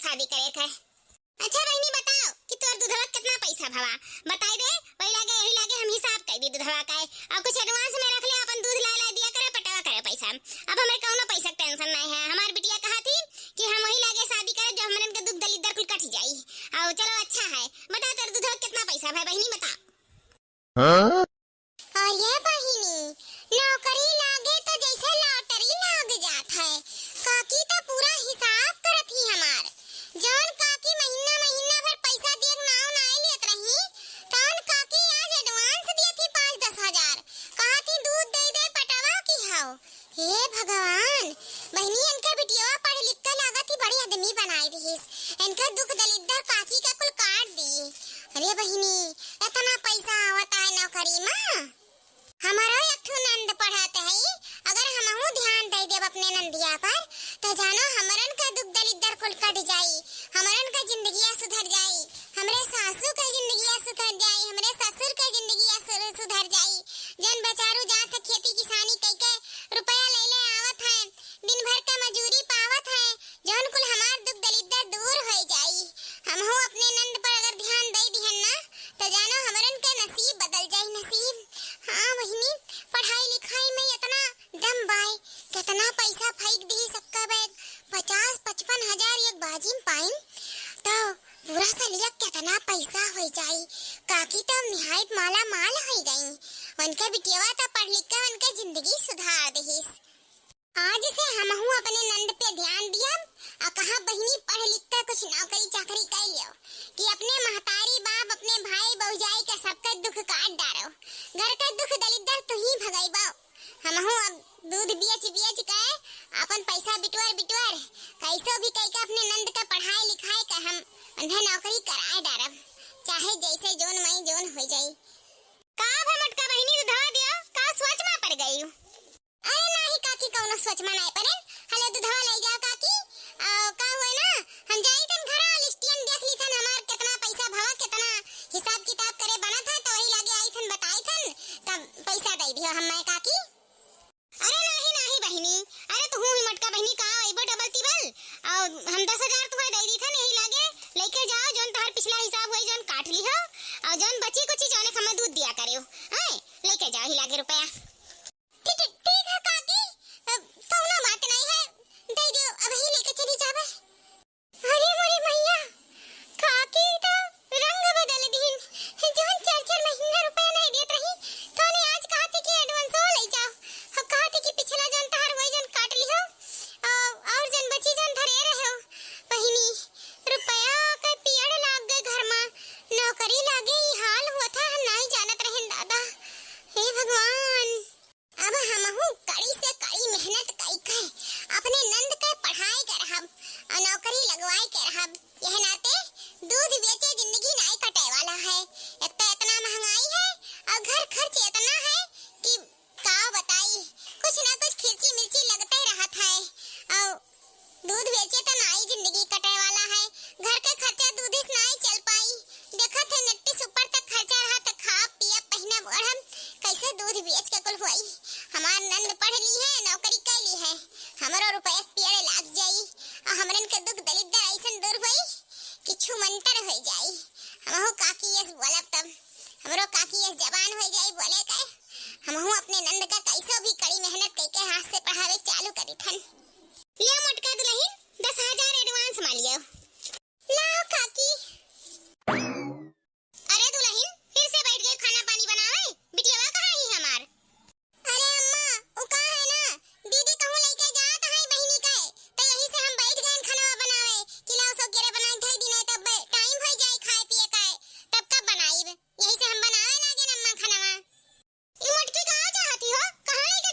शादी करे का। अच्छा बहनी बताओ कि तोर दूधवा कितना पैसा भवा बताई दे। वही लागे यही लागे हम हिसाब कर दी दूधवा का और कुछ एडवांस में रख ले अपन दूध ला दिया करे पटावा करे पैसा। अब हमें कौनो पैसा टेंशन नहीं है। हमार बिटिया कहा थी कि हम वही लागे शादी करे जो हमरन के दुख दलिदर कुल कट जाई। और चलो अच्छा है बता तेरे दूधवा कितना पैसा भाई बहनी बता। हाँ? और ये बहिनी नौकरी लागे तो जैसे लॉटरी लाग जात है। काकी तो पूरा हिसाब करत ही हमार जौन काकी महीना महीना भर पैसा दिए नाव नाई लेत रही तौन काकी आज एडवांस दिए थी 5-10 हजार। कहा थी दूध दे दे पटावा की हाओ। हे भगवान बहनी इनका बिटिया पढ़ लिख कर लागत ही बड़ी आदमी बनाई दी। इनका दुख दलिदर काकी का कुल काट दी। अरे बहनी इतना पैसा आवता है नौकरी में। हमारा एक ठो नंद पढ़ाते हैं अगर हमहू ध्यान दे देब अपने नंदिया पर तो जानो हमरन का दुख दलिदर कुल कट जाई। हमरन का जिंदगिया सुधर जाई। हमरे सासू का जिंदगिया सुधर जाई। हमरे ससुर का जिंदगिया सुधर जाई। जन बेचारू जात खेती किसानी कई के रुपया ले ले आवत है दिन भर का मजूरी पावत है जौन कुल हमार दुख दलिदर दूर हो जाई। हमहू अपने नंद पर अगर ध्यान दे दिहन ना तो जानो हमरन का नसीब बदल जाई नसीब। हाँ बहिनी पढ़ाई लिखाई में इतना दम बाय कितना पैसा फेंक दी सबका बैग 50-55 हजार एक बाजी में पाइन तो पूरा सालिया कितना पैसा हो जाई। काकी तो निहायत माला माल हो गई। उनका बिटिया तो पढ़ लिख कर उनका जिंदगी सुधार दही। आज से हमहू अपने नंद पे ध्यान दिया और कहा बहिनी पढ़ लिख कर कुछ नौकरी चाकरी कर लियो कि अपने महतारी बाप अपने भाई भौजाई का सबका दुख काट डालो। घर का दुख दलिदर तू ही भगाई बाओ। हमहू अब दूध बेच के अपन पैसा बिटवर कैसो भी कई का अपने नंद का पढ़ाई लिखाई का हम उन्हें नौकरी कराए डारब चाहे जैसे जोन मई जोन हो जाई। का भमटका बहिनी दूधवा दियो का सोच में पड़ गई। अरे नहीं काकी कौनो सोच में नहीं पड़े। हले दूधवा ले जाओ काकी का हुए ना हम जाई तन घर लिस्टियन देख ली थन हमार कितना पैसा भवा कितना हिसाब किताब करे बना था तो वही लागे आई थन बताई थन तब पैसा दे दियो हम मैं काकी। अरे नहीं बहिनी अरे तू ही मटका बहिनी का आइबो डबल टिबल और हम 10 हजार तुम्हारे दे दी थन यही लागे लेके जाओ जोन तोहर पिछला हिसाब होई जोन काट ली हो और जोन बची कुछ जोने हम दूध दिया करियो हैं लेके जाओ ही लागे रुपया। ठीक है काकी कौनो बात नहीं है दे दियो अब ही लेके चली जावे। अरे मोरी मैया काकी तो रंग बदल दीन जोन 4-4 महीना रुपया नहीं देत रही तोने आज कहा थी कि एडवांस हो ले जाओ। अब कहा थी कि पिछला जोन तहार वही जोन काट ली हो और जोन बची जोन धरे रहे हो बहिनी रुपया का पियड़ लाग गए घर में नौकरी लागे ही हाल हुआ था हम नहीं जानत रहे दादा। हे भगवान अब हमहू कड़ी से कड़ी मेहनत कई के अपने नंद के पढ़ाई कर हम और नौकरी लगवाई कर हम। यह नाते दूध बेचे जिंदगी नहीं कटे वाला है। एक तो इतना महंगाई है और घर खर्च इतना है कि का बताई कुछ ना कुछ खिर्ची मिर्ची लगते ही रहत है और दूध बेचे तो नहीं जिंदगी कटे वाला है। घर का खर्चा दूध से नहीं चल पाई। देखा थे नट्टी सुपर तक खर्चा रहा तो खा पिया पहना ओढ़म कैसे दूध बेच के कुल हुई। हमार नंद पढ़ ली है नौकरी कर ली है हमारो रुपया पेड़ लाग जाई और हमरन के दुख दलिदर ऐसन दूर हुई कि छुमंतर हो जाई। हमहू काकी यस बोलब तब हमरो काकी यस जवान हो जाई बोले के हमहू अपने नंद का कैसो भी कड़ी मेहनत करके हाथ से पढ़ावे चालू करी थन। लिया मोटका दुल्हन 10 हजार एडवांस मा लियो लाओ काकी। अरे दुल्हन फिर से बैठ गई खाना पानी बनावे बिटिया कहाँ ही हमार। अरे अम्मा वो का है ना दीदी कहूं लेके जात है बहिनी के तो यही से हम बैठ गए खाना बनावे कि लाओ सब केरे बनाई थई दिन तब टाइम हो जाए खाए पिए का तब कब बनाईब यही से हम बनावे लागे अम्मा खानावा। ई मोटकी कहां चाहती हो कहां लेके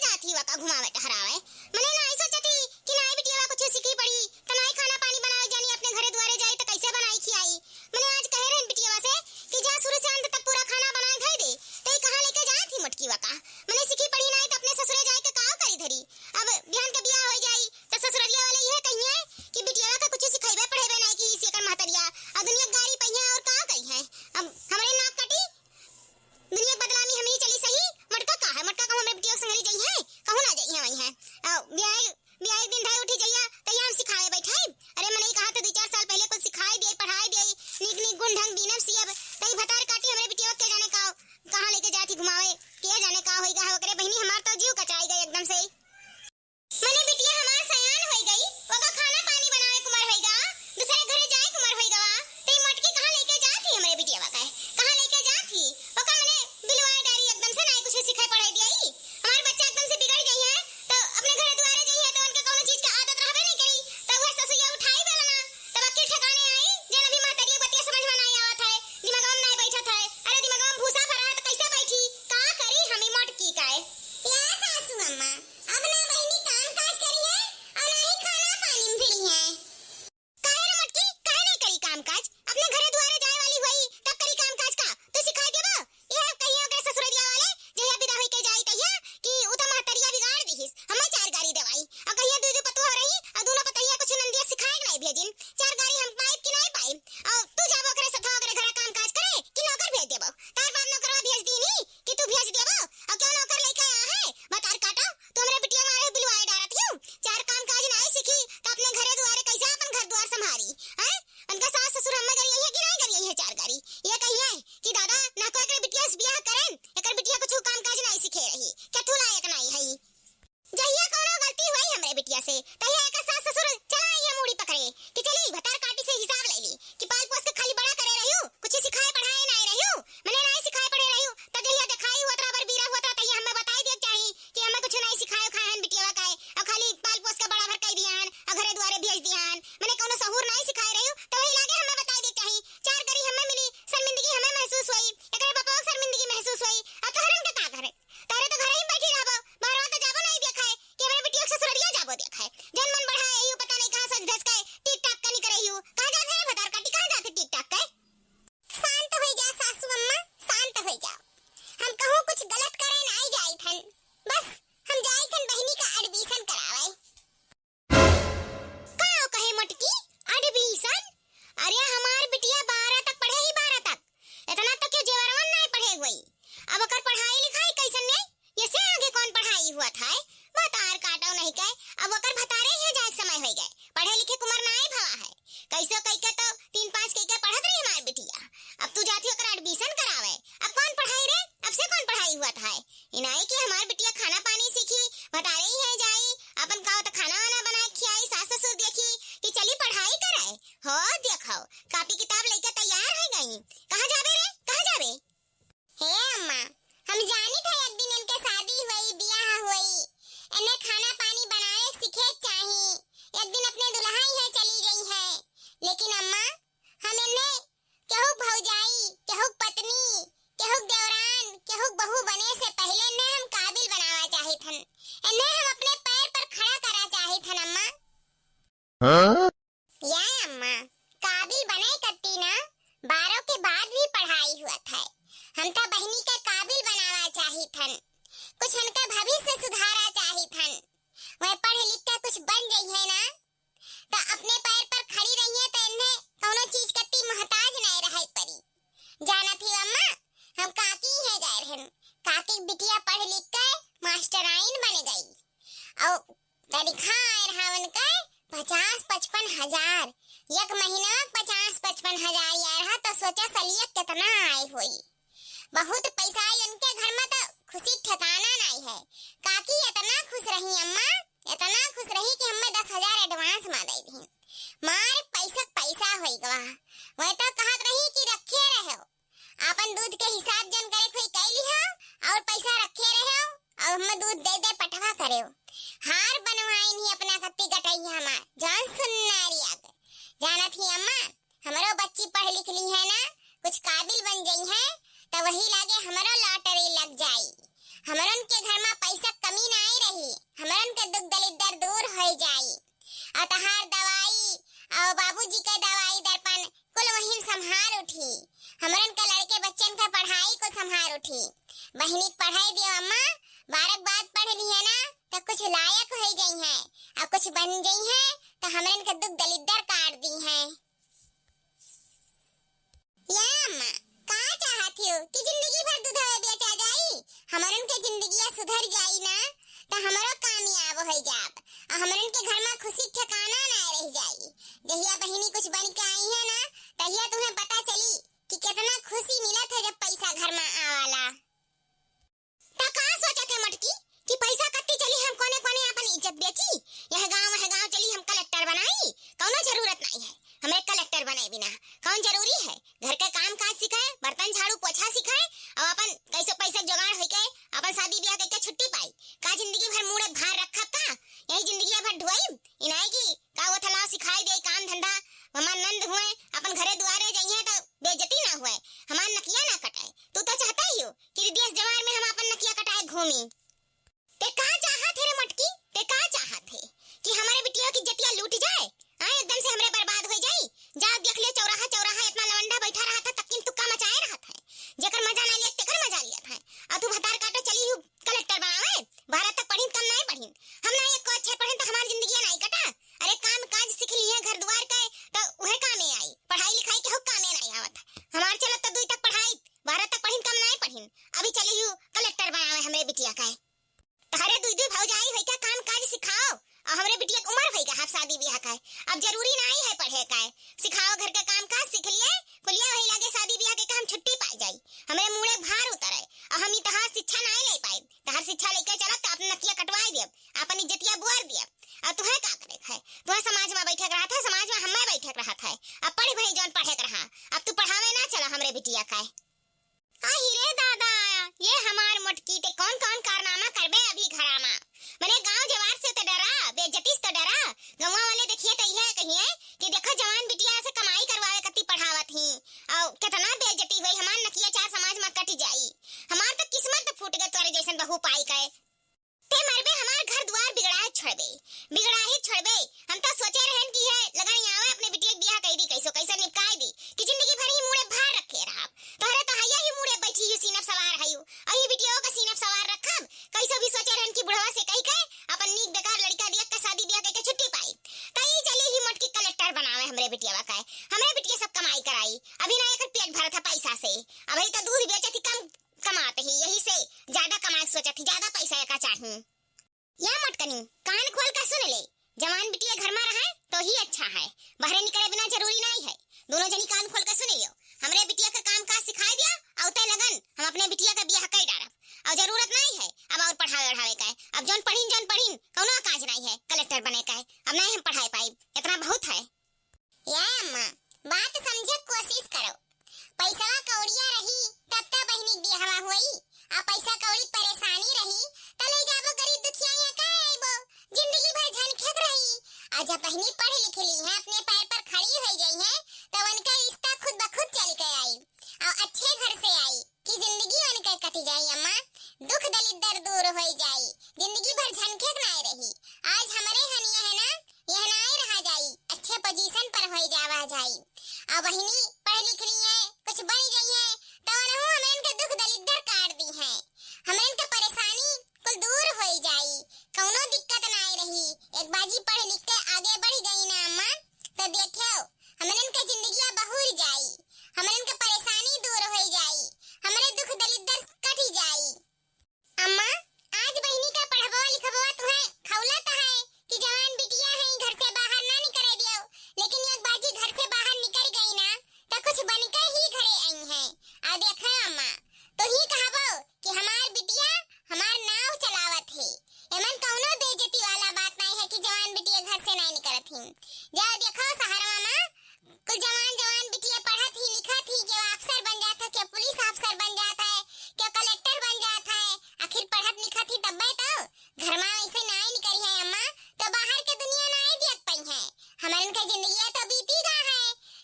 तहिया से तहिया एक सास ससुर चला ये मूड़ी पकड़े कि चली भतार काटी से हिसाब ले ली कि पाल पोस के खाली बड़ा करे रहियो कुछ सिखाए पढ़ाए नहीं रहियो मैंने नहीं सिखाए पढ़े रहियो त जहिया दिखाई हुआ तरा बर बीरा हुआ तरा तहिया हमें बताई दे चाहिए कि हमें कुछ नहीं सिखाए खाहन बिटिया का और खाली पाल पोस के बड़ा भर कह दियान और घरे द्वारे भेज दियान मैंने कोनो सहूर नहीं सिखाए रहियो तो वही लागे हमें बताई दे चाहिए चार गरी हमें मिली शर्मिंदगी हमें महसूस हुई एकरे बापा को शर्मिंदगी महसूस हुई अब तोहरन के का करे तारे तो घरे ही बैठी रहबो बाहर तो जाबो नहीं देखाए कि हमरे बिटिया के ससुररिया जाबो देखाए जन मन बढ़ाए यू पता नहीं कहां सज धस के टिक टाक कनी करे यू कहां जाते रे भतार काटी कहां जाते टिक टाक के शांत हो जा सासू अम्मा शांत हो जाओ हम कहूं कुछ गलत करे नहीं जाई थन बस हम जाई थन बहिनी का एडमिशन करावे का कहे मटकी एडमिशन अरे हमार बिटिया 12 तक पढ़े ही 12 तक इतना तक के जेवरवन नहीं पढ़े हुई अब ओकर पढ़ाई लिखाई कैसन नहीं ये से आगे कौन पढ़ाई हुआ था बतार काटो नहीं के अब ओकर भतारे ही जाए समय हो गए पढ़े लिखे कुमार नहीं भवा है कैसे कई के तो 3-5 कई के पढ़त रही हमार बिटिया अब तू जाती ओकर एडमिशन करावे अब कौन पढ़ाई रे अब से कौन पढ़ाई हुआ था इनाई कि हमार बिटिया खाना पानी सीखी भतारे ही है जाई अपन गांव तो खाना वाना बनाए खियाई सास ससुर देखी कि चली पढ़ाई करे हो देखो कॉपी किताब लेके तैयार है गई कहां जावे रे कहां जावे हे अम्मा हम जानी थे एक दिन इनके शादी हुई ब्याह हुई इन्हें खाना पानी बनाए सीखे चाहिए एक दिन अपने दुल्हाई है चली गई है लेकिन अम्मा हम इन्हें केहू भौजाई केहू पत्नी केहू देवरान केहू बहू बने से पहले इन्हें हम काबिल बनावा चाहे थन इन्हें हम अपने पैर पर खड़ा करा चाहे थन अम्मा या अम्मा काबिल बने करती ना 12 के बाद भी पढ़ाई हुआ था हम तो बहनी के काबिल बनावा चाही थन कुछ उनका भविष्य सुधारा चाही थन वह पढ़ लिख के कुछ बन गई है ना तो अपने पैर पर खड़ी रही है तो इन्हें कोनो चीज कत्ती मोहताज नहीं रहे परी जाना थी अम्मा हम काकी है गए रहन काकी बिटिया पढ़ लिख के मास्टराइन बन गई और तनख्वाह आए रहा उनका 50-55 हजार एक महीना 50-55 हजार आ रहा तो सोचा सलिया कितना आए हुई बहुत पैसा आई उनके घर में तो खुशी ठिकाना नहीं है काकी इतना खुश रही अम्मा इतना खुश रही कि हमें 10,000 एडवांस में दे दी मार पैसा होई गवा वह तो कहत रही कि रखे रहो अपन दूध के हिसाब जन करे कोई कैली हो और पैसा रखे रहो और हमें दूध दे दे पटवा करे हार बनवाई नहीं अपना कत्ती कटाई हमार जान सुननारी आगे जाना थी अम्मा हमारो बच्ची पढ़ लिख ली है ना कुछ काबिल बन गई है तो वही लागे हमारो लॉटरी लग जाई हमरन के घर में पैसा कमी नहीं रही हमरन के दुख दलिदर दूर हो जाई और तहार दवाई और बाबूजी के दवाई दर्पण कुल वही संभार उठी हमरन के लड़के बच्चन का पढ़ाई को संभार उठी बहनी पढ़ाई दियो अम्मा 12 बाद पढ़ ली है ना तो कुछ लायक हो गई है और कुछ बन गई है तो हमरन के दुख दलिदर काट दी है या अम्मा का चाहती हो कि जिंदगी भर दूधवा बेचा जाई हमरन के जिंदगियां सुधर जाई ना तो हमरो कामयाब हो जाब और हमरन के घर में खुशी ठिकाना ना रह जाई जहिया बहिनी कुछ बन के आई है ना तहिया तुम्हें पता चली कि कितना खुशी मिलत है जब पैसा घर में आवाला ता का सोचत है मटकी कि पैसा कत्ती चली हम कोने कोने अपन इज्जत बेची यह गांव चली हम कलेक्टर बनाई कोनो जरूरत नहीं है हमें कलेक्टर बनाए बिना कौन जरूरी है घर के काम काज सिखाए बर्तन झाड़ू पोछा सिखाए और अपन कैसे पैसा जुगाड़ होई के अपन शादी ब्याह करके छुट्टी पाई का जिंदगी भर मुड़े भार रखा का यही जिंदगी भर ढोई इनाई की का वो थला सिखाई दे काम धंधा हमार नंद हुए अपन घरे दुआरे जाइए तो बेइज्जती ना हुए हमार नकिया ना कटाए तू तो चाहता ही हो कि देश जवार में हम अपन नकिया कटाए घूमी ते का चाहत है रे मटकी ते का चाहत है कि हमारे बिटिया की इज्जतिया लूट जाए एकदम से हमरे बर्बाद हो जाई जा देख ले चौराहा इतना लवंडा बैठा रहा था तकिन तुक्का मचाए रहा था जेकर मजा ना लिया तेकर मजा लिया था और तू भतार काटो चली हूं कलेक्टर बनावे 12 तक पढ़ी कम नहीं पढ़ी हम ना एक को अच्छे पढ़े तो हमारी जिंदगी नहीं कटा अरे काम काज सीख ली है घर द्वार के तो वह कामे आई पढ़ाई लिखाई के हो कामे नहीं आवत हमार चलत तो 2 तक पढ़ाई 12 तक पढ़ी कम नहीं पढ़ी अभी चली हूं कलेक्टर बनावे हमरे बिटिया का तारे 2 भौजाई होई का काम काज सिखाओ और हमरे बिटिया की उम्र होई का शादी ब्याह का अब जरूरी नहीं है पढ़े का सिखाओ घर के काम काज सीख लिए कुलिया वही लागे शादी ब्याह के हम छुट्टी पाई जाई हमरे मुड़े भार उतरे और हम तहार शिक्षा नहीं ले पाए तहार शिक्षा लेके चलत तो अपना नकिया कटवाई देब अपन इज्जतिया बुआर देब अब तुम्हें का करे है? तुम्हें समाज में बैठक रहा था, समाज में हमें बैठक रहा था। अब पढ़ भाई जौन पढ़े रहा, अब तू पढ़ावे ना चला हमरे बिटिया का। हीरे दादा, ये हमार मोटकी ते कौन कौन कारनामा करबे अभी घरामा। मने गांव जवार से तो डरा, बेइज्जती से तो डरा। गांव वाले देखिए तो यह कहिए कि देखो जवान बिटिया से कमाई करवावे कति पढ़ावत ही, और कितना बेइज्जती हुई हमार नकिया चार समाज में कट जाई। हमार तो किस्मत तो फूट गए तोरे जैसन बहू पाई के। ते मरबे हमार घर द्वार बिगड़ा ही छोड़बे। हम तो सोचे रहन कि है लगाई आवे अपने बिटिया के बियाह कई दी, कैसे निपकाई दी कि जिंदगी भर ही मुड़े भार रखे रहा। तोहरे तो हैया ही मुड़े बैठी ही सीनप सवार हयू, अही बिटिया का सीनप सवार रखब। कैसे भी सोचे रहन कि बुढ़वा से कही के अपन नीक बेकार लड़का दिया के शादी बियाह के छुट्टी पाई। तई चली ही मोटकी कलेक्टर बनावे हमरे बिटिया का। हमरे बिटिया सब कमाई कराई, अभी ना एकर पेट भरत है पैसा से। अभी तो दूध बेचत ही कम कमाते ही, यही से ज्यादा कमाए सोचत ही, ज्यादा पैसा का चाहिए। या मटकनी कान खोल कर सुन ले, जवान बिटिया घर में रहे तो ही अच्छा है, बाहर निकले बिना जरूरी नहीं है। दोनों जनी कान खोल कर सुन लियो। हमरे बिटिया का काम काज सिखाई दिया, औते लगन हम अपने बिटिया का बियाह कर डालब। और जरूरत नहीं है अब और पढ़ावे का। अब जौन पढ़ीन कौनो काज नहीं है कलेक्टर बने का। अब नहीं हम पढ़ाई पाई, इतना बहुत है। या अम्मा बात समझे कोशिश करो। पैसा कौड़िया रही तब तक बहनी बियाहवा हुई, आ पैसा कौड़ी परेशानी रही त ले जाबो गरीब दुखिया का आइबो, जिंदगी भर झनखेत रही। आ जब बहनी पढ़ लिख ली है, अपने पैर पर खड़ी हो गई है, तो उनका रिश्ता खुद ब खुद चल के आई और अच्छे घर से आई कि जिंदगी उनके कट जाई। अम्मा दुख दलिद्र दूर हो जाई, जिंदगी भर झनखेत नहीं रही। आज हमारे हनिया है ना, यह नहीं रहा जाई, अच्छे पोजीशन पर हो जावा जाई। और बहनी पढ़ लिख ली है, कुछ बन गई है, तो हमें इनके दुख दलिद्र काट दी है, हमें इनके परेशानी कुल दूर हो जाई, कौनो दिक्कत नहीं रही। एक बाजी पढ़ लिख के आगे बढ़ गई ना अम्मा, तो देखो हमें इनके जिंदगी बहुर जाई, हमें इनके परेशानी दूर हो जाई, हमारे दुख दलिद्र कट जाई। अम्मा आज बहनी का पढ़बो लिखबो तुम्हें खौलत है कि जवान बिटिया है, घर से बाहर ना निकले दियो। लेकिन एक बाजी घर से बाहर निकल गई ना तो कुछ बनकर ही घरे आई है। आ देखो अम्मा तो ही कहबो कि हमार बिटिया हमार नाव चलावत है। एमन कौनो बेइज्जती वाला बात नहीं है कि जवान बिटिया घर से नहीं निकलत ही। जाओ देखो शहरवा में कुल जवान बिटिया पढ़त ही लिखत ही, के अफसर बन जाता है, के पुलिस अफसर बन जाता है, के कलेक्टर बन जाता है। आखिर पढ़त लिखत ही तब्बे तो घर में ऐसे नहीं निकली है अम्मा, तो बाहर के दुनिया नहीं देख पाई है। हमारे का जिंदगी तो बीती गा है,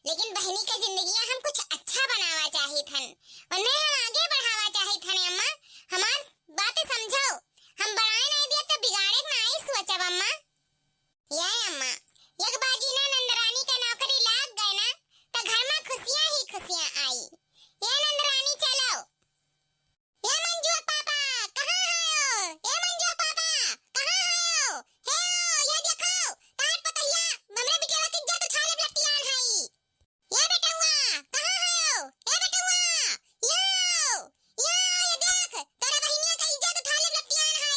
लेकिन बहनी के जिंदगी हम कुछ अच्छा बनावा चाहे थन, उन्हें हम आगे बढ़ावा चाहे थन। अम्मा हमार बात समझो, हम बढ़ाए नहीं दिया तो बिगाड़े नहीं सोचब अम्मा। ये अम्मा एक बाजी ना नंदरानी का नौकरी लाग गए ना तो घर में खुशियां ही खुशियां आई। ये नंदरानी चलो। ये मंजू पापा कहाँ है? ये मंजू पापा कहाँ है? हे ये देखो तार पतैया हमरे बिटिया की इज्जत उछाले लटियान है। ये बेटुआ कहाँ है? ये बेटुआ ये देख तेरे बहिनिया का इज्जत उछाले लटियान है।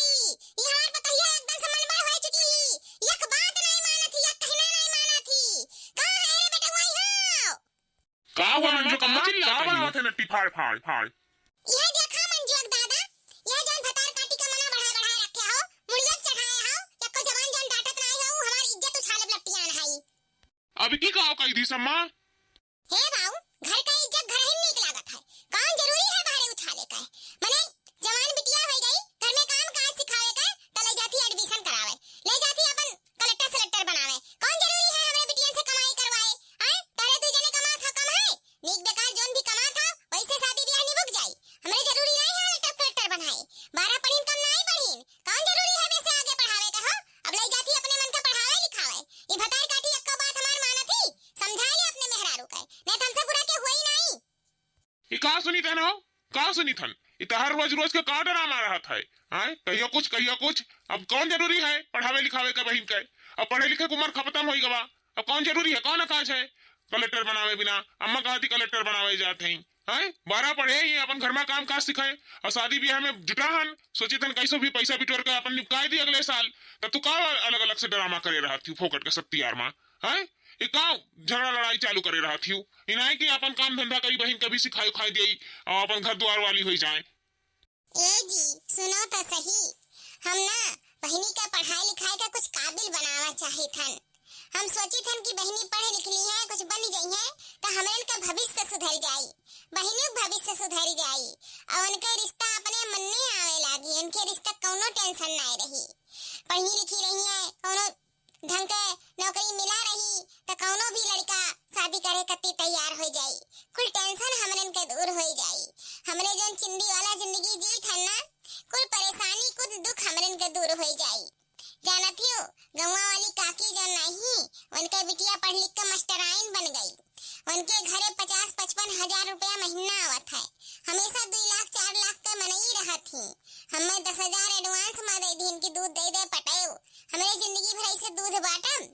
ये हमार पतैया एकदम से मनबर हो चुकी है, एक बात नहीं मानत थी, एक कहना नहीं मानत थी। कहाँ है रे बेटुआ? हो का हुआ मंजू कम्मा चिल्ला बनावत है नट्टी फाड़ ये देखा मंजू दादा, ये जौन भतार काटी का मना बढ़ा रखे हो, मुड़िया चढ़ाए हो, एको जवान जौन डांटत नहीं हो, हमार इज्जत उछाले लटियान है। अभी की कहो कही दी सम्मा? हे बाऊ घर का इज्जत घर ही नीक लागत है, कौन जरूरी है बाहर उछाले का? मने जवान बिटिया हो गई, घर में काम काज सिखावे का, तो ले जाती एडमिशन करावे, ले जाती अपन कलेक्टर सेलेक्टर बनावे। कौन जरूरी है हमरे बिटिया से कमाई करवाए? हैं तारे तू जने कमा था कम है, नीक बेकार जोन भी कमा था वैसे शादी ब्याह निभुक जाई। हमरे जरूरी नहीं है कलेक्टर बनाए, 12 पढ़ीन कम नहीं पढ़ीन, कौन जरूरी है वैसे आगे पढ़ावे का? हो अब ले जाती अपने मन का पढ़ावे लिखावे। ये भतार काटी एक बात हमार मानत ही, समझा ले अपने मेहरारू का, नहीं हमसे बुरा के हुई नहीं। ये का सुनी थन हो? का सुनी थन? ये तो हर रोज के का ड्रामा रहा था। हैं कहियो कुछ। अब कौन जरूरी है पढ़ावे लिखावे का बहिन के? अब पढ़े लिखे की उम्र खत्म हो गवा, अब कौन जरूरी है, कौन आकाश है कलेक्टर बनावे बिना? अम्मा कहती कलेक्टर बनावे जाते हैं 12 पढ़े ही अपन घर में काम काज सिखाए और शादी ब्याह में जुटा हन, सोची थन कैसे भी पैसा बिटोर के अपन निपकाए दी अगले साल। तब तू का अलग अलग से ड्रामा करे रहा थी फोकट के 70 माँ है ये का झगड़ा लड़ाई चालू करे रहा थी। इनाए कि अपन काम धंधा करी बहन कभी सिखाई खाई दी और अपन घर द्वार वाली हो जाए। ए जी सुनो तो सही, हम ना बहिनी का पढ़ाई लिखाई का कुछ काबिल बनावा चाहे थन। हम सोची थन कि बहिनी पढ़ लिख ली है, कुछ बन गई है तो हमरे का भविष्य सुधर जाई, बहिनी का भविष्य सुधर जाई और उनके रिश्ता अपने मन में आवे लागी, उनके रिश्ता कौनो टेंशन नहीं रही। पढ़ी लिखी रही है, कौनो ढंग के नौकरी मिला रही तो कौनो भी लड़का शादी करे कत्ती तैयार हो जाई, कुल टेंशन हमरे के दूर हो जाई। हमरे जो चिंदी वाला जिंदगी जी थन ना, कुल परेशानी कुछ दुख हमरे के दूर हो जाई। जानत हो गौवा वाली काकी जो नहीं, उनके बिटिया पढ़ लिख कर मास्टराइन बन गई, उनके घरे 50-55 हजार रुपया महीना आवत है, हमेशा 2 लाख 4 लाख का मनई रहा थी। हमें 10 हजार एडवांस में दे दी कि दूध दे दे पटायो, हमें जिंदगी भर ऐसे दूध बाटम,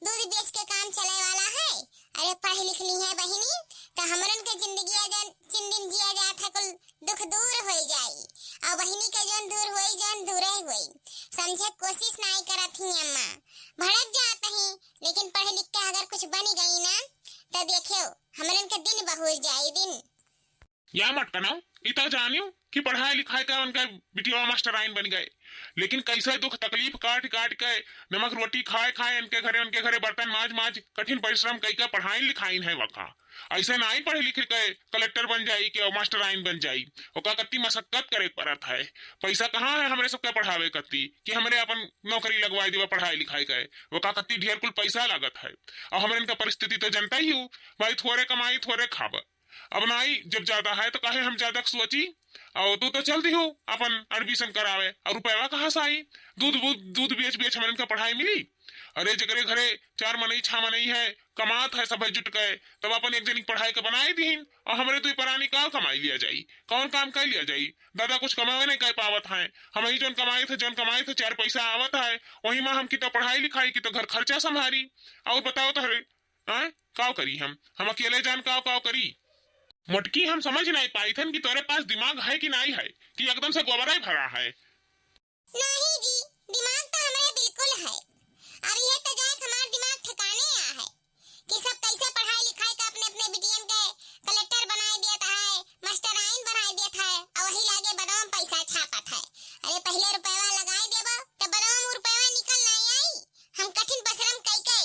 दूध बेच के काम चले वाला है। अरे पढ़ लिख ली है बहिनी तो हमरन के जिंदगी जिन दिन जिया जात है कुल दुख दूर हो जाई, और बहिनी के जोन दूर होई जोन दूरे होई, समझे कोशिश नहीं करत ही अम्मा, भड़क जात ही, लेकिन पढ़ लिख के अगर कुछ बन गई ना तो देखियो हमरन के दिन बहु जाई दिन। या मत कनाओ, इतना जानियो कि पढ़ाई लिखाई का उनका बिटिया मास्टराइन बन गए, लेकिन कैसे दुख तकलीफ काट काट के नमक रोटी खाए खाए उनके घरे बर्तन माज माज कठिन परिश्रम कई का पढ़ाई लिखाई है वका। ऐसे नहीं पढ़े लिख के कलेक्टर बन जाई कि मास्टराइन बन जाई, ओका कत्ती मशक्कत करे पड़त है। पैसा कहाँ है हमरे सबके पढ़ावे कत्ती कि हमरे अपन नौकरी लगवाई देवा पढ़ाई लिखाई के, ओका कत्ती ढेर कुल पैसा लागत है। और हमरे इनका परिस्थिति तो जनता ही हूँ भाई, थोड़े कमाई थोड़े खाब, अब नहीं जब ज्यादा है तो काहे हम ज्यादा सोची। और तू तो चलती हो अपन एडमिशन करावे और रुपया कहाँ से आई, दूध बेच बेच हमारे इनका पढ़ाई मिली। अरे जगरे घरे 4 मनई 6 मनई है कमात है सब जुट गए, तब अपन एक जनी पढ़ाई के बनाई दीन और हमरे तो परानी का कमाई लिया जाई, कौन काम कर लिया जाई। दादा कुछ कमावे नहीं कह पावत है, हम ही जोन कमाए थे 4 पैसा आवत है, वही माँ हम की तो पढ़ाई लिखाई की तो घर खर्चा संभारी। और बताओ तो हरे काव करी हम अकेले जान काव करी। मोटकी हम समझ नहीं पाई थन कि तोरे पास दिमाग है कि नहीं है, कि एकदम से गोबरा ही भरा है। नहीं जी, दिमाग तो हमारे बिल्कुल है, और ये तो जाए हमारा दिमाग ठिकाने आ है कि सब कैसे पढ़ाई लिखाई का अपने अपने बिटियन के कलेक्टर बनाए देता है, मास्टराइन बनाए देता है, और वही लागे बदाम पैसा छापत है। अरे पहले रुपया लगाए देबो तो बदाम रुपया निकल नहीं आई। हम कठिन परिश्रम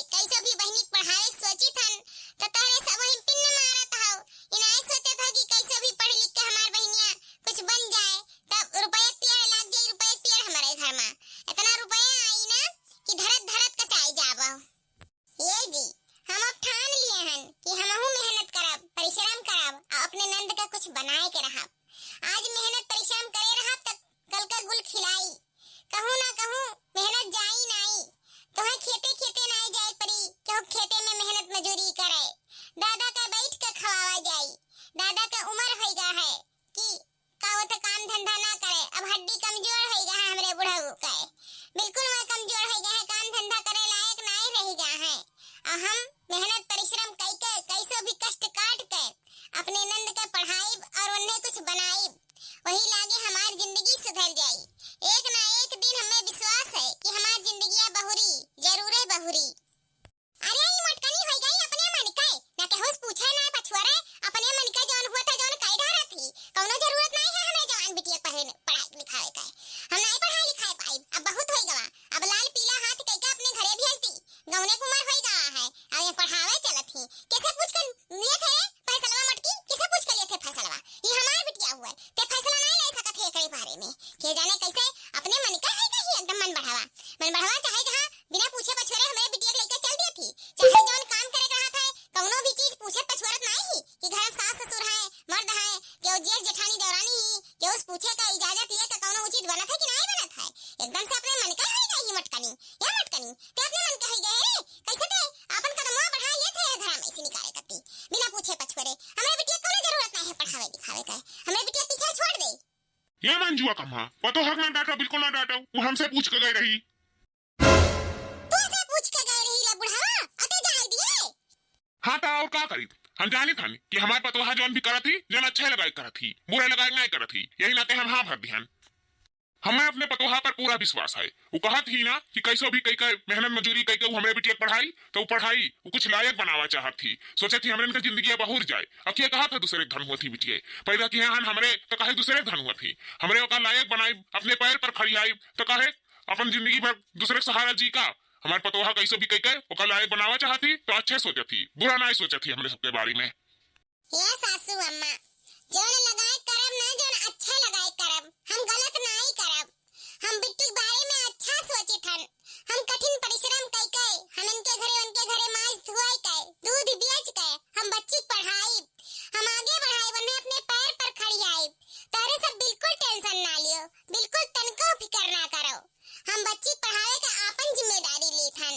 कैसे भी बहनी पढ़ाए सोची थन तो तोरे सब वही पिन मारत हो, इनाई सोचे था कि कैसे भी पढ़ लिख के हमार बहनिया कुछ बन जाए, तब रुपया पेड़ लग जाए, रुपया पेड़ हमारे घर में इतना रुपया आई ना कि धरत धरत कचाई जाबो। ये जी हम अब ठान लिए हन कि हमहू मेहनत करब, परिश्रम करब और अपने नंद का कुछ बनाए के रहब। आज मेहनत परिश्रम करे रहब तक कल का गुल खिलाई, कहूँ ना कहूँ मेहनत जाई नहीं तो है खेते खेते नहीं जाए पड़ी, क्यों खेते में मेहनत मजूरी करे, दादा का बैठ के खवावा जाई। दादा का उम्र हो गया है कि कावत काम धंधा ना करे, अब हड्डी कमजोर हो गया है हमरे बुढ़ऊ का, बिल्कुल मैं कमजोर हो गया है, काम धंधा करे लायक नहीं रह गया है। और हम मेहनत परिश्रम करके कैसे भी कष्ट काट के अपने नंद के पढ़ाई और उन्हें कुछ बनाई, वही लागे हमारी जिंदगी सुधर जाई। एक ना एक दिन हमें विश्वास है कि हमारी जिंदगी बहुरी जरूर है बहुरी। अरे ये मटकनी हो गई अपने मन के, ना के होश पूछे ना पछुआरे, अपने मन के जौन हुआ था जौन कई ढारा थी, कौनो जरूरत नहीं है हमें जवान बिटिया पढ़ाई लिखाए का, हम नहीं पढ़ाई लिखाए पाई, अब बहुत हो गवा, अब लाल पीला हाथ कई के अपने घरे भेज दी, गौने कुमार हो गया है और ये पढ़ावे चलत थी। कैसे पूछ कर लिए थे फैसलवा मटकी, कैसे पूछ कर लिए थे फैसलवा, ये हमार बिटिया हुआ ते फैसला नहीं ले सकत है एकरे बारे में, के जाने कैसे अपने मन का है कहीं एकदम मन बढ़ावा चाहे जहां बिना पूछे पछोरे हमें बिटिया लेकर चल दी थी, चाहे जौन काम करे रहा था कौनो भी चीज पूछे पछोरत नहीं ही कि घर में सास ससुर है मर्द है केहू जेठ जेठानी देवरानी ही केहू पूछे का इजाजत लिए का कौनो चीज बनत है कि नहीं बनत है, एकदम से अपने मन का है गई मटकनी या मटकनी ते अपने मन का है गए कैसे थे अपन कदमवा बढ़ा लिए थे घर में ऐसे निकाले करती बिना पूछे पछोरे। हमें बिटिया कौनो जरूरत नहीं है पढ़ावे लिखावे का, हमें बिटिया पीछे छोड़ दे। ये मंजुआ कम्हा पतो हक ना डाटा, बिल्कुल ना डाटा, वो हमसे पूछ के गई रही। तू से पूछ के गई रही ले बुढ़ावा अते जाई दिए। हाँ तो और का करी, हम जानी था कि हमारे पतोहा जौन भी करत थी जौन अच्छे लगाए करत थी, बुरे लगाए नहीं करत थी, यही नाते हम हाँ भर दिहन। हमें अपने पतोहा पर पूरा विश्वास है, वो कहत ही ना कि कैसे भी कई मेहनत मजूरी कई के हमारे बिटिया पढ़ाई तो वो पढ़ाई वो कुछ लायक बनावा चाहत थी, सोचे थी हमरे इनका जिंदगी बहुर जाए। अखिए कहा था दूसरे धन हुआ थी बिटिया पैदा की हन हमरे तो कहे दूसरे धन हुआ थी, हमरे ओका लायक बनाई अपने पैर पर खड़ी आई तो कहे अपन जिंदगी भर दूसरे के सहारा जी का। हमारे पतोहा कैसे भी कह ओकर लायक बनावा चाहती तो अच्छे सोचती, बुरा नहीं सोचती हमरे सबके बारे में। ये सासू अम्मा जोन लगाए करब ना, जोन अच्छा लगाए करब, हम गलत नहीं करब। हम बिट्टू के बारे में अच्छा सोचे थन। हम कठिन परिश्रम कई कई हम इनके घरे मांस धुआई कई दूध बेच के हम बच्ची पढ़ाई, हम आगे बढ़ाई, वरना अपने पैर पर खड़ी आई। तारे सब बिल्कुल टेंशन ना लियो, बिल्कुल तनको फिकर ना करो। हम बच्ची पढ़ावे का आपन जिम्मेदारी ली थन।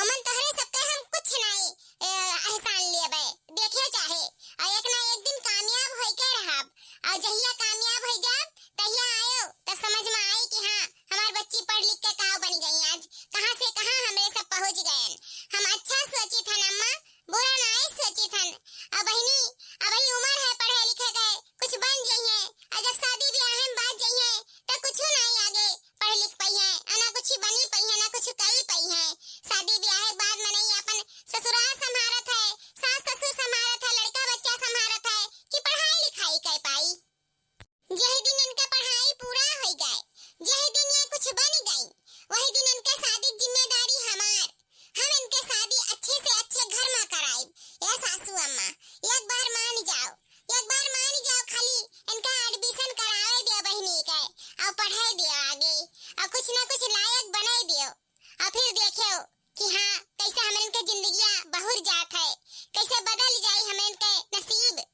अमन तोहरे सबके हम कुछ नहीं एहसान लेबे, देखियो चाहे और एक ना एक दिन कामयाब होई के रहब। और जहिया कामयाब हो जाब तहिया आयो तो समझ में आई कि हाँ हमार बच्ची पढ़ लिख के का बन गई, आज कहां से कहां हमरे सब पहुंच गए। हम अच्छा सोची थन अम्मा, बुरा नहीं सोची थन। अब बहिनी अभी उम्र है पढ़े लिखे के कुछ बन जाइए, और जब शादी ब्याह में बात जाइए तो कुछ नहीं आगे पढ़ लिख पाई है, ना कुछ बनी पाई है, ना कुछ कई पाई है। शादी ब्याह के बाद में नहीं अपन ससुराल संभारत है, सास ससुर संभारत है, लड़का बच्चा संभारत है कि पढ़ाई लिखाई कर पाई। यही दिन इनका पढ़ाई पूरा हो गए, यही दिन ये कुछ बन गई, वही दिन इनका शादी जिम्मेदारी हमार। हम इनके शादी अच्छे से अच्छे घर में कराई। ये सासू अम्मा एक बार मान जाओ, एक बार मान जाओ, खाली इनका एडमिशन करावे दियो बहिनी के और पढ़ाई दियो आगे और कुछ ना कुछ लायक बनाई दियो, और फिर देखियो कि हाँ कैसे हम इनके जिंदगियां बहुर जात है, कैसे बदल जाए हम इनके नसीब।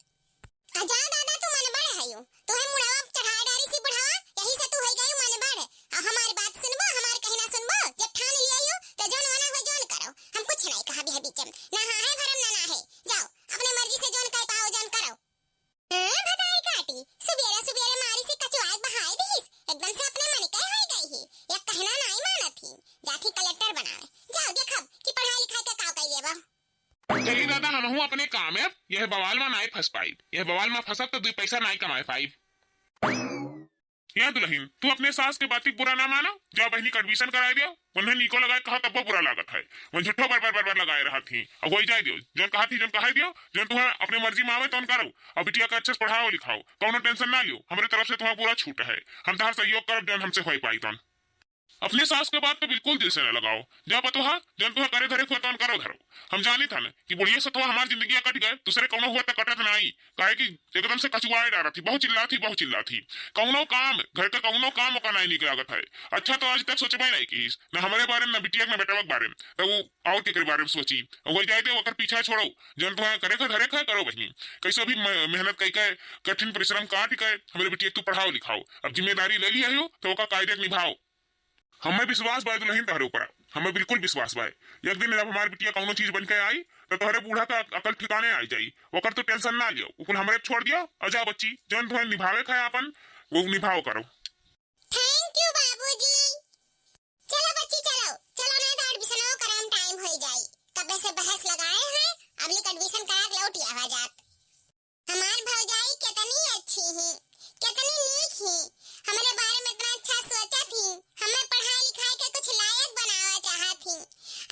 आजा दादा तू मन बड़ है यूं, तू है मुड़ावा चढ़ा डारी सी बुढ़ावा, यही से तू हो गई मन बड़। और हमारी बात सुनबो, हमार कहना सुनबो, जब ठान लिया यूं तो जोन वाला हो जोन करो। हम कुछ नहीं कहा भी है बीच में, ना हाँ है भरम ना है, जाओ अपने मर्जी से जोन कह पाओ जोन करो। भगाई काटी सुबेरे सुबेरे मारी सी कचवाए बहाई दीस, एकदम से अपने मन के हो गई ही, या कहना नहीं मानत ही, जाती कलेक्टर बनावे। जाओ देखब कि पढ़ाई लिखाई का का कई लेबो। चलिए दादा हम हूँ अपने काम है, यह बवाल में नहीं फंस पाई, यह बवाल में फंसब तो 2 पैसा नहीं कमाए पाई। या दुल्हन तू अपने सास के बात बुरा ना मानो, जाओ बहनी का एडमिशन कराए दियो, उन्हें निको लगाए कहा तब वो बुरा लागत है, वो झूठो बार लगाए रहा थी। अब वही जाए दियो जोन कहा थी, जोन कहा दियो, जोन तुम्हें अपने मर्जी में आवे तो करो, और बिटिया का अच्छे से पढ़ाओ लिखाओ, कौनो टेंशन ना लियो, हमारे तरफ से तुम्हें पूरा छूट है, हम तुम्हारा सहयोग करब जोन हमसे हो पाई। तो अपने सास के बात तो बिल्कुल दिल से न लगाओ, जा पतोहा जन तुम्हें करे धरे खुआ करो धरो। हम जानी था न कि बुढ़िया से तो हमारी जिंदगी कट गए, दूसरे कौनो हुआ तो कटत नहीं, काहे कि एकदम से कचुआए डारा थी, बहुत चिल्ला थी। कौनो काम घर का कौनो काम का नहीं निकल लागत है। अच्छा तो आज तक सोचबे नहीं की न हमारे बारे में, न बिटिया न बेटा के बारे में, तो वो और के बारे में सोची वही जाए थे वकर पीछा छोड़ो, जन तुम्हें करे धरे खा करो बहनी, कैसे भी मेहनत कई के कठिन परिश्रम काट के हमारे बिटिया तू पढ़ाओ लिखाओ, अब जिम्मेदारी ले लिया हो तो वो कायदे निभाओ। हमें विश्वास बाय दुल्हन तहरे ऊपर, हमें बिल्कुल विश्वास बाय, एक दिन जब हमारी बिटिया कौनो चीज बन के आई तो तोहरे बूढ़ा का अकल ठिकाने आई जाई, ओकर तो टेंशन ना लियो, उकुल हमरे छोड़ दियो, और जा बच्ची जन तुम्हें निभावे खाए अपन वो निभाओ करो। थैंक यू बाबूजी। चलो बच्ची चलो चलो ना तो एडमिशन कराम टाइम हो जाई, कब से बहस लगाए हैं, अब लिख एडमिशन करा लौट आवा जात। हमार भौजाई कितनी अच्छी है, कितनी नीक है, हमारे बारे में इतना अच्छा सोचा थी, हमें पढ़ाई लिखाई के कुछ लायक बनावा चाहत थी।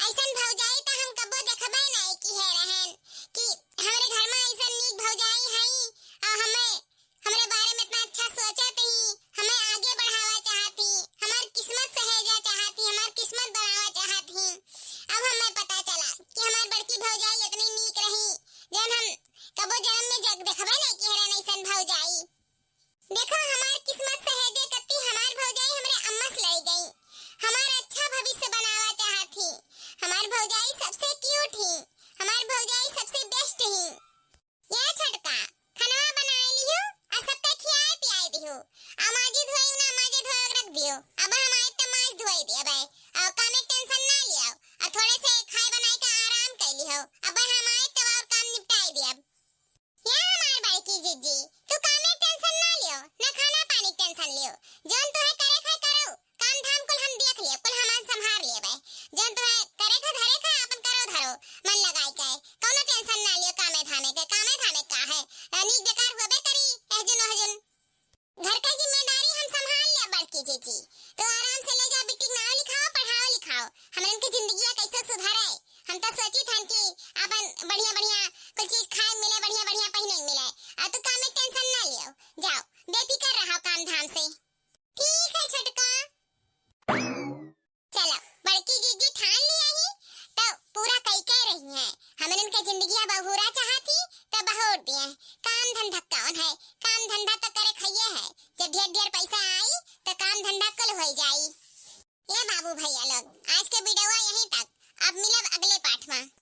ऐसन भौजाई तो हम कबो देखबे नहीं की है रहन कि हमारे घर में ऐसन नीक भौजाई है, और हमें हमारे बारे में इतना अच्छा सोचा थी, हमें आगे बढ़ावा चाहती, हमारी किस्मत सहेजा चाहती, हमारी किस्मत बनावा चाहती। अब हमें पता चला कि हमारी बड़की भौजाई इतनी नीक रही, जन हम कबो जन्म में जग देखबे नहीं की है ऐसन भौजाई। देखो हमारी किस्मत सहेजे कत्ती हमार भौजाई हमरे अम्मा से लई गई, हमारा अच्छा भविष्य बनावा चाहती। हमार भौजाई सबसे क्यूट ही, हमार भौजाई सबसे बेस्ट ही। ये छटका खाना बनाए लियो और सबके खियाए पियाए दियो, आमाजी धोई ना आमाजी धोए रख दियो, अब हम आए तो माज धोई दियो भाई, और काम में टेंशन ना लियो, और थोड़े से खाए बनाए के आराम कर लियो, अब हम आए तो और काम निपटाई दियो। ये हमार बड़की जीजी तू काम में टेंशन ना लियो, ना खाना पानी टेंशन लियो, जोन तुम्हें करे खा करो, काम धाम कुल हम देख लिए, कुल हम संभाल लिए भाई, जोन तुम्हें करे खा धरे खा अपन करो धरो, मन लगाई के कोनो टेंशन ना लियो, कामे धामे के का है नीक बेकार होबे करी, एहजुन घर का जिम्मेदारी हम संभाल लिया बड़की जीजी, तो आराम से ले जा बिटिक नाम लिखाओ पढ़ाओ लिखाओ, हमरन की जिंदगी कैसे सुधरे। हम तो सोची थन कि अपन बढ़िया कुछ चीज खाए मिले, बढ़िया पहने मिले, आ तो काम में टेंशन ना लियो, जाओ बेफिक्र रहो काम धाम से। ठीक है छटका। करती हैं। काम धंधा कौन है? काम धंधा तो करे खइए है। जब ढेर ढेर पैसा आई तो काम धंधा कल हो जाई। ये बाबू भैया लोग, आज के वीडियो यहीं तक। अब मिलब अगले पाठ में।